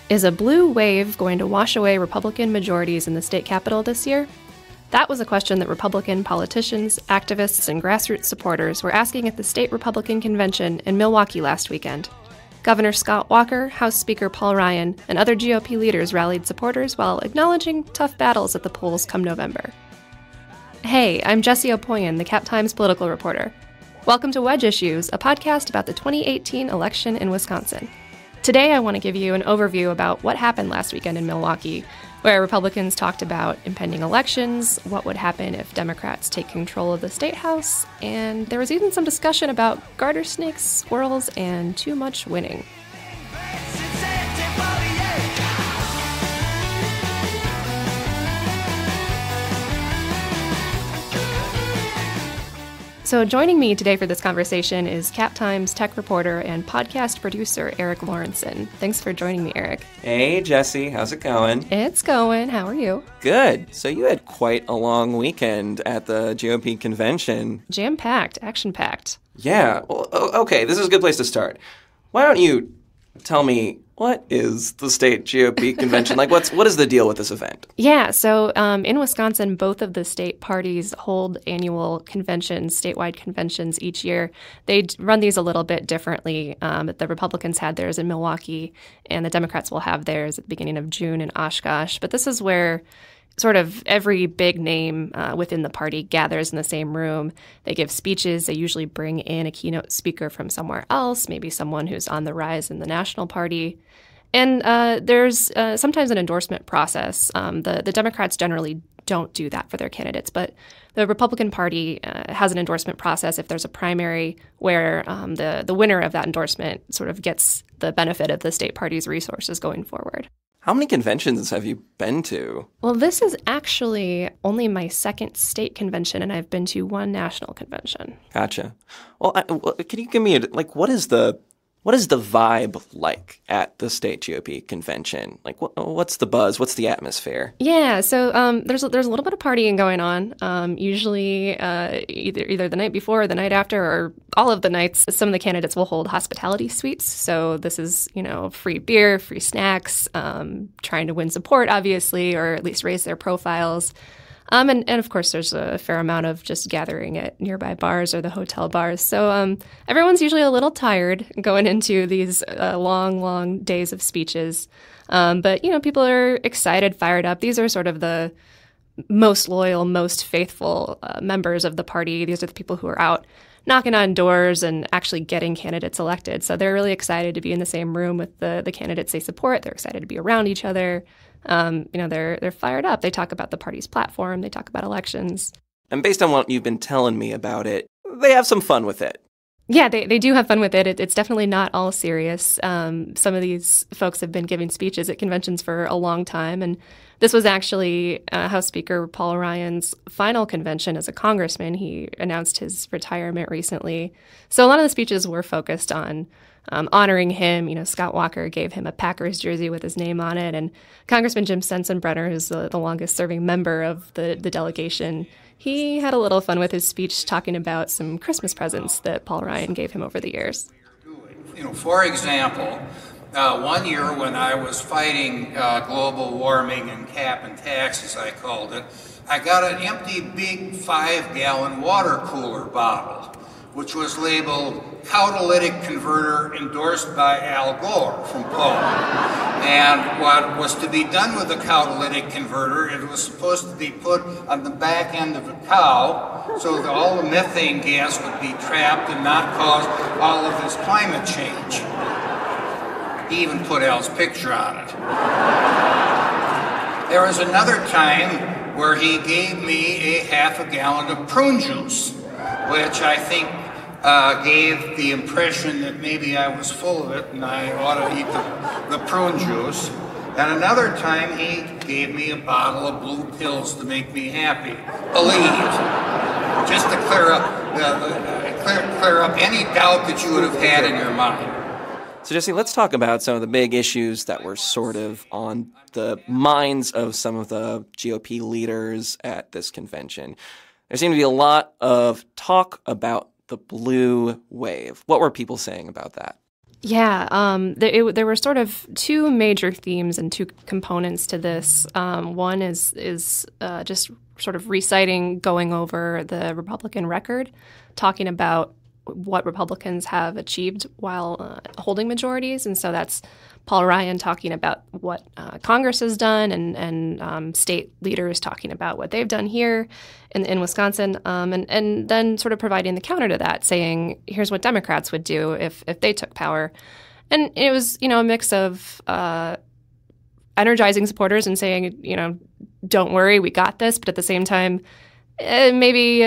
Is a blue wave going to wash away Republican majorities in the state capitol this year? That was a question that Republican politicians, activists, and grassroots supporters were asking at the state Republican convention in Milwaukee last weekend. Governor Scott Walker, House Speaker Paul Ryan, and other GOP leaders rallied supporters while acknowledging tough battles at the polls come November. Hey, I'm Jessie Opoien, the Cap Times political reporter. Welcome to Wedge Issues, a podcast about the 2018 election in Wisconsin. Today, I want to give you an overview about what happened last weekend in Milwaukee, where Republicans talked about impending elections, what would happen if Democrats take control of the state house, and there was even some discussion about garter snakes, squirrels, and too much winning. So joining me today for this conversation is Cap Times tech reporter and podcast producer Erik Lorenzsonn. Thanks for joining me, Erik. Hey, Jessie. How's it going? It's going. How are you? Good. So you had quite a long weekend at the GOP convention. Jam-packed, action-packed. Yeah. Well, okay, this is a good place to start. Why don't you tell me, what is the state GOP convention? What is the deal with this event? Yeah, so in Wisconsin, both of the state parties hold annual conventions, statewide conventions each year. They run these a little bit differently. The Republicans had theirs in Milwaukee, and the Democrats will have theirs at the beginning of June in Oshkosh. But this is where sort of every big name within the party gathers in the same room. They give speeches. They usually bring in a keynote speaker from somewhere else, maybe someone who's on the rise in the national party. And there's sometimes an endorsement process. The Democrats generally don't do that for their candidates, but the Republican Party has an endorsement process if there's a primary where the winner of that endorsement sort of gets the benefit of the state party's resources going forward. How many conventions have you been to? Well, this is actually only my second state convention, and I've been to one national convention. Gotcha. Well, can you give me what is the vibe like at the state GOP convention? What's the buzz? What's the atmosphere? Yeah, so there's a little bit of partying going on. Usually, either the night before or the night after, or all of the nights. Some of the candidates will hold hospitality suites. So this is free beer, free snacks, trying to win support, obviously, or at least raise their profiles. And of course, there's a fair amount of just gathering at nearby bars or the hotel bars. So everyone's usually a little tired going into these long days of speeches. But people are excited, fired up. These are sort of the most loyal, most faithful members of the party. These are the people who are out knocking on doors and actually getting candidates elected. So they're really excited to be in the same room with the candidates they support. They're excited to be around each other. They're fired up. They talk about the party's platform. They talk about elections. And based on what you've been telling me about it, they have some fun with it. Yeah, they do have fun with it. It's definitely not all serious. Some of these folks have been giving speeches at conventions for a long time. And this was actually House Speaker Paul Ryan's final convention as a congressman. He announced his retirement recently. So a lot of the speeches were focused on honoring him. Scott Walker gave him a Packers jersey with his name on it. And Congressman Jim Sensenbrenner, who's the longest-serving member of the delegation, he had a little fun with his speech talking about some Christmas presents that Paul Ryan gave him over the years. For example, one year when I was fighting global warming and cap and tax, as I called it, I got an empty big 5-gallon water cooler bottle, which was labeled catalytic converter endorsed by Al Gore from Poland. And what was to be done with the catalytic converter, it was supposed to be put on the back end of a cow so that all the methane gas would be trapped and not cause all of this climate change. He even put Al's picture on it. There was another time where he gave me a half a gallon of prune juice, which I think gave the impression that maybe I was full of it and I ought to eat the prune juice. And another time he gave me a bottle of blue pills to make me happy. Believe. Just to clear up any doubt that you would have had in your mind. So, Jessie, let's talk about some of the big issues that were sort of on the minds of some of the GOP leaders at this convention. There seemed to be a lot of talk about the blue wave. What were people saying about that? Yeah, there were sort of two major themes and two components to this. One is just sort of reciting, going over the Republican record, talking about what Republicans have achieved while holding majorities. And so that's Paul Ryan talking about what Congress has done and state leaders talking about what they've done here in Wisconsin, and then sort of providing the counter to that, saying, here's what Democrats would do if they took power. And it was, a mix of energizing supporters and saying, don't worry, we got this, but at the same time, maybe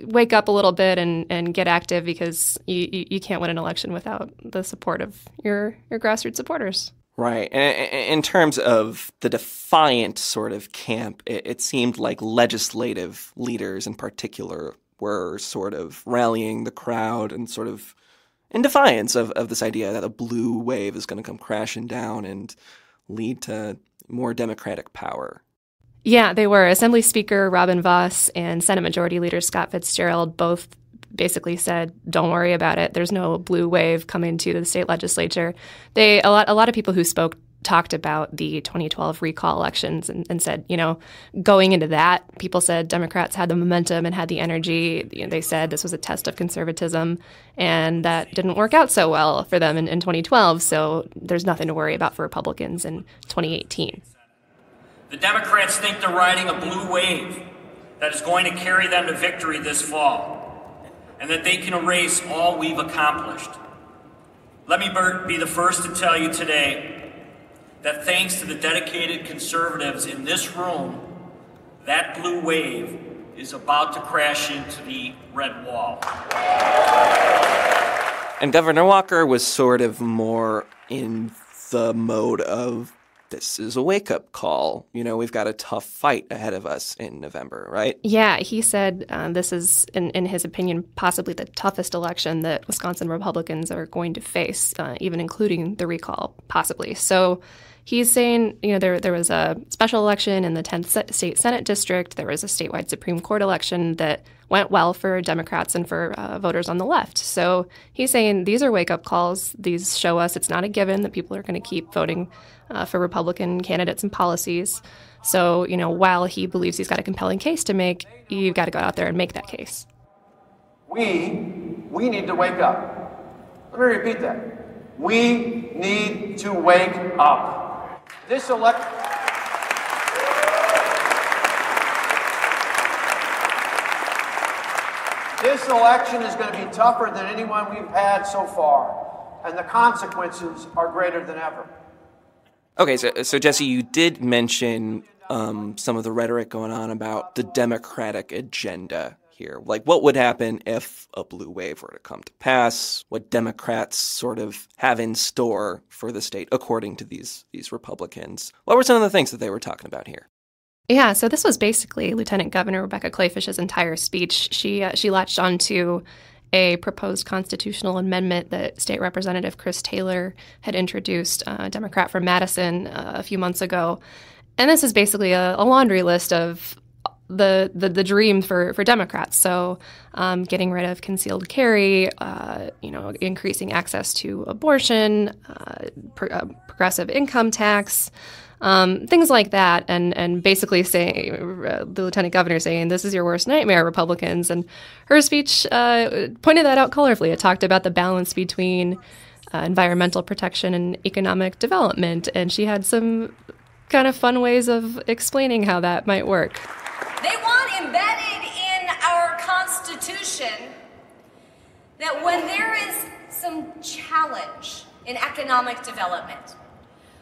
wake up a little bit and get active, because you can't win an election without the support of your grassroots supporters. Right. In terms of the defiant sort of camp, it seemed like legislative leaders in particular were sort of rallying the crowd and sort of in defiance of this idea that a blue wave is going to come crashing down and lead to more democratic power. Yeah, they were. Assembly Speaker Robin Vos and Senate Majority Leader Scott Fitzgerald both basically said, don't worry about it. There's no blue wave coming to the state legislature. A lot of people who spoke talked about the 2012 recall elections and said, going into that, people said Democrats had the momentum and had the energy. They said this was a test of conservatism, and that didn't work out so well for them in 2012. So there's nothing to worry about for Republicans in 2018. The Democrats think they're riding a blue wave that is going to carry them to victory this fall, and that they can erase all we've accomplished. Let me be the first to tell you today that thanks to the dedicated conservatives in this room, that blue wave is about to crash into the red wall. And Governor Walker was sort of more in the mode of, this is a wake-up call. We've got a tough fight ahead of us in November, right? Yeah, he said this is, in his opinion, possibly the toughest election that Wisconsin Republicans are going to face, even including the recall, possibly. So he's saying, there was a special election in the 10th state Senate district. There was a statewide Supreme Court election that went well for Democrats and for voters on the left. So he's saying these are wake-up calls. These show us it's not a given that people are going to keep voting for Republican candidates and policies. So, while he believes he's got a compelling case to make, you've got to go out there and make that case. We need to wake up. Let me repeat that. We need to wake up. This election is going to be tougher than anyone we've had so far, and the consequences are greater than ever. Okay, so Jessie, you did mention some of the rhetoric going on about the Democratic agenda here. Like, what would happen if a blue wave were to come to pass? What Democrats sort of have in store for the state, according to these Republicans? What were some of the things that they were talking about here? Yeah, so this was basically Lieutenant Governor Rebecca Kleefisch's entire speech. She latched onto a proposed constitutional amendment that State Representative Chris Taylor had introduced, a Democrat from Madison, a few months ago. And this is basically a laundry list of the dream for Democrats. So getting rid of concealed carry, increasing access to abortion, progressive income tax, things like that, and basically saying, the lieutenant governor saying, this is your worst nightmare, Republicans. And her speech pointed that out colorfully. It talked about the balance between environmental protection and economic development, and she had some kind of fun ways of explaining how that might work. They want embedded in our Constitution that when there is some challenge in economic development,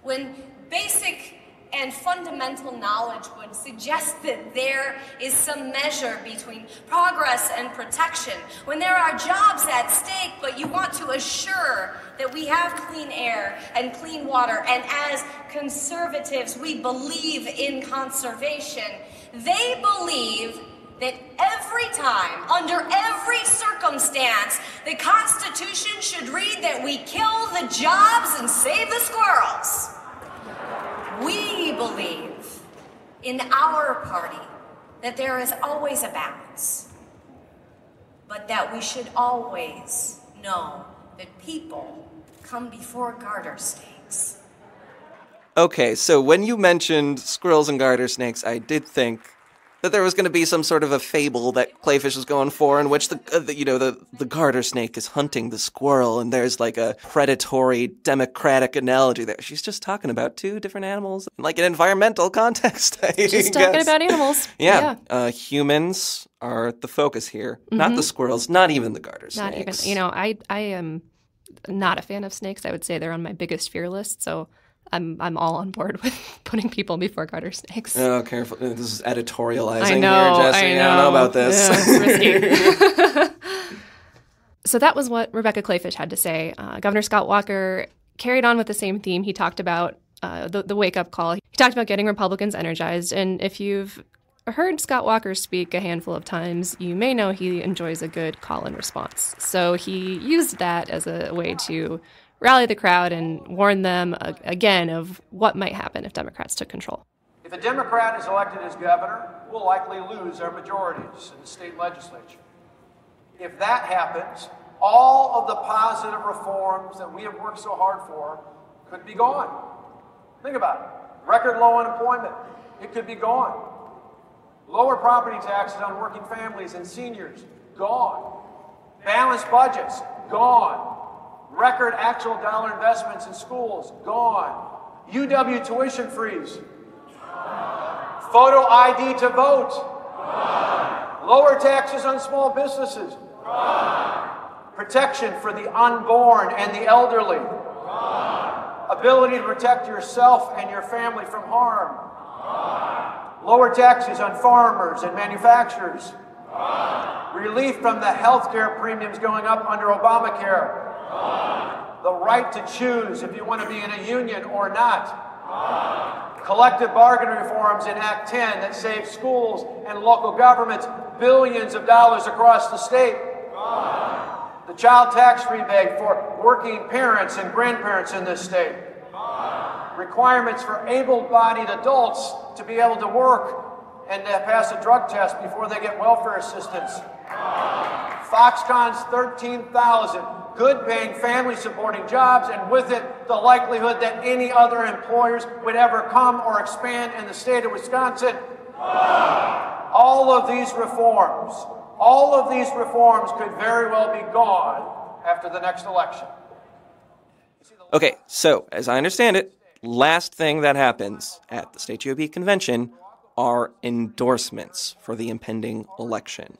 when basic and fundamental knowledge would suggest that there is some measure between progress and protection, when there are jobs at stake, but you want to assure that we have clean air and clean water, and as conservatives, we believe in conservation, they believe that every time, under every circumstance, the Constitution should read that we kill the jobs and save the squirrels. We believe in our party that there is always a balance, but that we should always know that people come before garter snakes. Okay, so when you mentioned squirrels and garter snakes, I did think that there was going to be some sort of a fable that Kleefisch was going for, in which the garter snake is hunting the squirrel, and there's like a predatory democratic analogy there. She's just talking about two different animals, like an environmental context. Just talking about animals. Yeah. Humans are the focus here, not the squirrels, not even the garter snakes. Not even. I am not a fan of snakes. I would say they're on my biggest fear list. So I'm all on board with putting people before garter snakes. Oh, careful. This is editorializing I know, here, Jessie. I know. I don't know about this. Yeah, it's risky. So that was what Rebecca Kleefisch had to say. Governor Scott Walker carried on with the same theme. He talked about the wake-up call. He talked about getting Republicans energized. And if you've heard Scott Walker speak a handful of times, you may know he enjoys a good call and response. So he used that as a way to rally the crowd and warn them again of what might happen if Democrats took control. If a Democrat is elected as governor, we'll likely lose our majorities in the state legislature. If that happens, all of the positive reforms that we have worked so hard for could be gone. Think about it. Record low unemployment, it could be gone. Lower property taxes on working families and seniors, gone. Balanced budgets, gone. Record actual dollar investments in schools, gone. UW tuition freeze. Photo ID to vote. Lower taxes on small businesses. Protection for the unborn and the elderly. Ability to protect yourself and your family from harm. Lower taxes on farmers and manufacturers. Relief from the health care premiums going up under Obamacare. The right to choose if you want to be in a union or not. Collective bargaining reforms in Act 10 that save schools and local governments billions of dollars across the state. The child tax rebate for working parents and grandparents in this state. Requirements for able-bodied adults to be able to work and to pass a drug test before they get welfare assistance. Foxconn's 13,000 good-paying, family-supporting jobs, and with it, the likelihood that any other employers would ever come or expand in the state of Wisconsin. All of these reforms could very well be gone after the next election. Okay, so as I understand it, last thing that happens at the state GOP convention are endorsements for the impending election.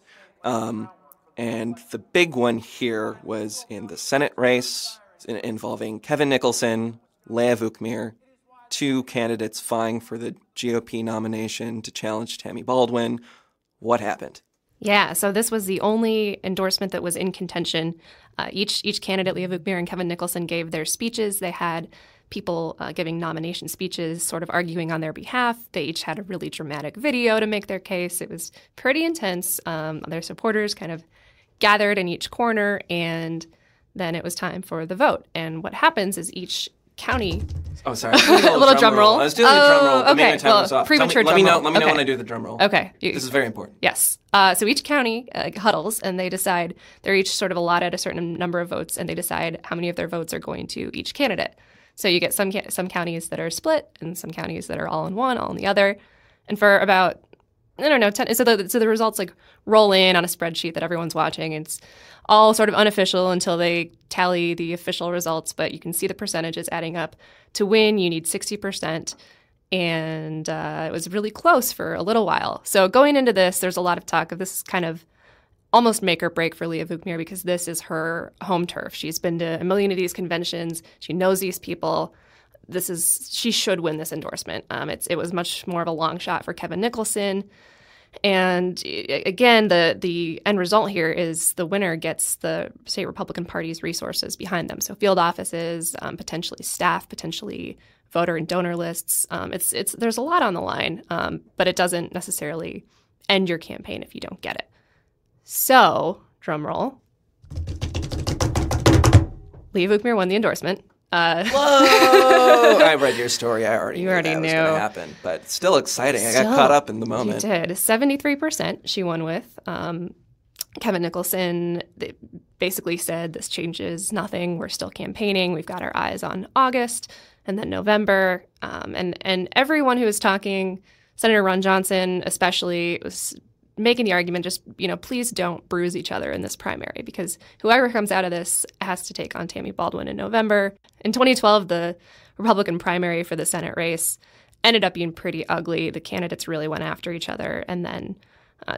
And the big one here was in the Senate race involving Kevin Nicholson, Leah Vukmir, two candidates vying for the GOP nomination to challenge Tammy Baldwin. What happened? Yeah, so this was the only endorsement that was in contention. Each candidate, Leah Vukmir and Kevin Nicholson, gave their speeches. They had people giving nomination speeches, sort of arguing on their behalf. They each had a really dramatic video to make their case. It was pretty intense. Their supporters kind of gathered in each corner, and then it was time for the vote. And what happens is each county... Oh, sorry. A little drum roll. I was doing the drum roll. Okay, well, premature drum roll. Let me know when I do the drum roll. Okay. This is very important. Yes. So each county huddles, and they decide, they're each sort of allotted a certain number of votes, and they decide how many of their votes are going to each candidate. So you get some counties that are split, and some counties that are all in one, all in the other. And for about, 10, so the results like roll in on a spreadsheet that everyone's watching. It's all sort of unofficial until they tally the official results, but you can see the percentages adding up. To win, you need 60%, and it was really close for a little while. So going into this, there's a lot of talk of this kind of almost make or break for Leah Vukmir, because this is her home turf. She's been to a million of these conventions. She knows these people. She should win this endorsement. It was much more of a long shot for Kevin Nicholson. And again, the end result here is the winner gets the state Republican Party's resources behind them. So field offices, potentially staff, potentially voter and donor lists. There's a lot on the line, but it doesn't necessarily end your campaign if you don't get it. So, drum roll. Leah Vukmir won the endorsement. Whoa! I read your story. I already knew that was going to happen, but still exciting. I got caught up in the moment. You did. 73% she won with. Kevin Nicholson basically said this changes nothing. We're still campaigning. We've got our eyes on August and then November. And everyone who was talking, Senator Ron Johnson especially, was making the argument just, please don't bruise each other in this primary, because whoever comes out of this has to take on Tammy Baldwin in November. In 2012, the Republican primary for the Senate race ended up being pretty ugly. The candidates really went after each other, and then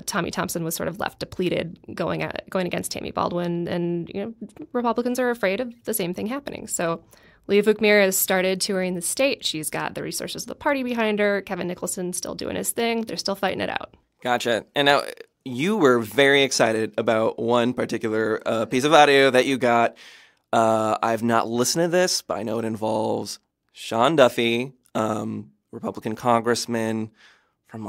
Tommy Thompson was sort of left depleted going against Tammy Baldwin, and Republicans are afraid of the same thing happening. So Leah Vukmir has started touring the state. She's got the resources of the party behind her. Kevin Nicholson's still doing his thing. They're still fighting it out. Gotcha. And now you were very excited about one particular piece of audio that you got. I've not listened to this, but I know it involves Sean Duffy, Republican congressman from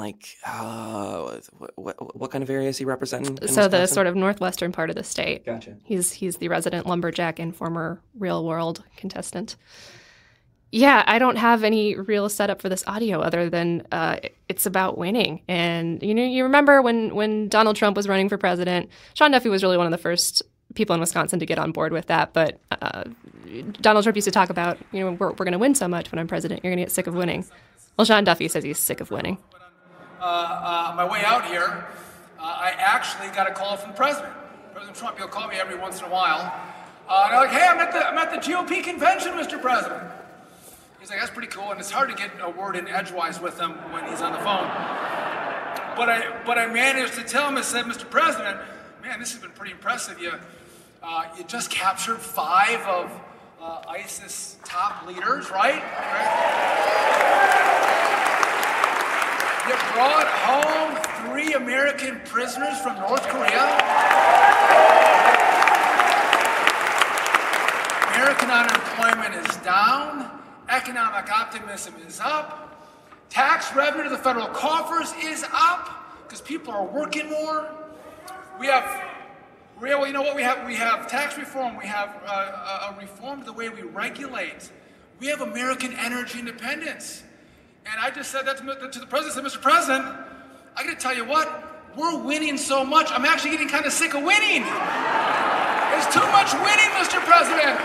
what kind of area is he representing? So the sort of northwestern part of the state. Gotcha. He's the resident lumberjack and former Real World contestant. Yeah, I don't have any real setup for this audio other than it's about winning. And you remember when Donald Trump was running for president, Sean Duffy was really one of the first people in Wisconsin to get on board with that. But Donald Trump used to talk about, we're going to win so much when I'm president, you're going to get sick of winning. Well, Sean Duffy says he's sick of winning. My way out here, I actually got a call from the president. President Trump, he'll call me every once in a while. And I'm like, hey, I'm at the GOP convention, Mr. President. He's like, that's pretty cool, and it's hard to get a word in edgewise with him when he's on the phone. But I managed to tell him, I said, Mr. President, man, this has been pretty impressive. You just captured 5 of ISIS top leaders, right? You brought home 3 American prisoners from North Korea. American unemployment is down. Economic optimism is up. Tax revenue to the federal coffers is up because people are working more. We have tax reform. We have a reform to the way we regulate. We have American energy independence. And I just said that to the president. I said, Mr. President, I got to tell you what, we're winning so much. I'm actually getting kind of sick of winning. There's too much winning, Mr. President.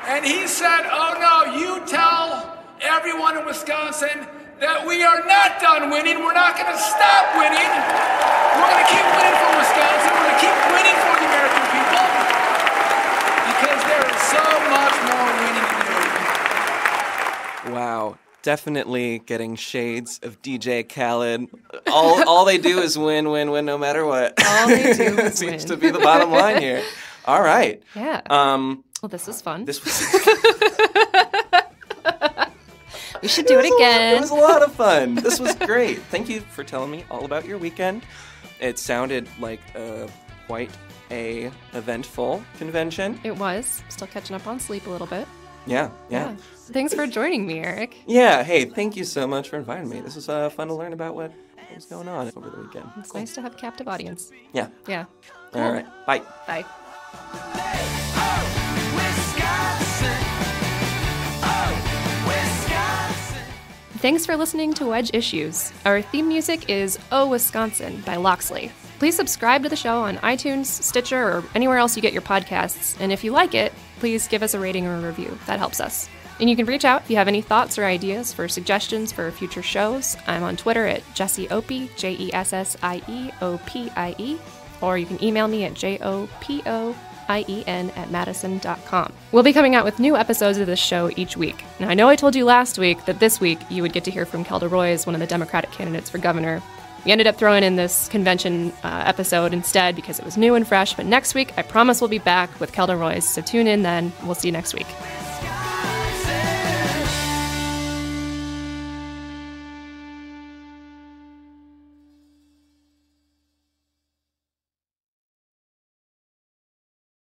And he said, oh no, you tell everyone in Wisconsin that we are not done winning. We're not going to stop winning. We're going to keep winning for Wisconsin. We're going to keep winning for the American people because there is so much more winning to do. Wow. Definitely getting shades of DJ Khaled. All they do is win, no matter what. All they do is Seems win. to be the bottom line here. All right. Yeah. Well, this was fun. This was we should do it again. It was a lot of fun. This was great. Thank you for telling me all about your weekend. It sounded like quite a eventful convention. It was. Still catching up on sleep a little bit. Yeah. Thanks for joining me, Eric. Yeah, hey, thank you so much for inviting me. This was fun to learn about what was going on over the weekend. It's nice to have a captive audience. Yeah. Yeah. Cool. All right. Bye. Bye. Thanks for listening to Wedge Issues. Our theme music is Oh Wisconsin by Loxley. Please subscribe to the show on iTunes, Stitcher, or anywhere else you get your podcasts. And if you like it, please give us a rating or a review. That helps us. And you can reach out if you have any thoughts or ideas for suggestions for future shows. I'm on Twitter at Jessie Opie, JessieOpie, or you can email me at JOPOIEN@madison.com. We'll be coming out with new episodes of this show each week. Now, I know I told you last week that this week you would get to hear from Kelda Roys, one of the Democratic candidates for governor. We ended up throwing in this convention episode instead because it was new and fresh, but next week I promise we'll be back with Kelda Roys, so tune in then. We'll see you next week.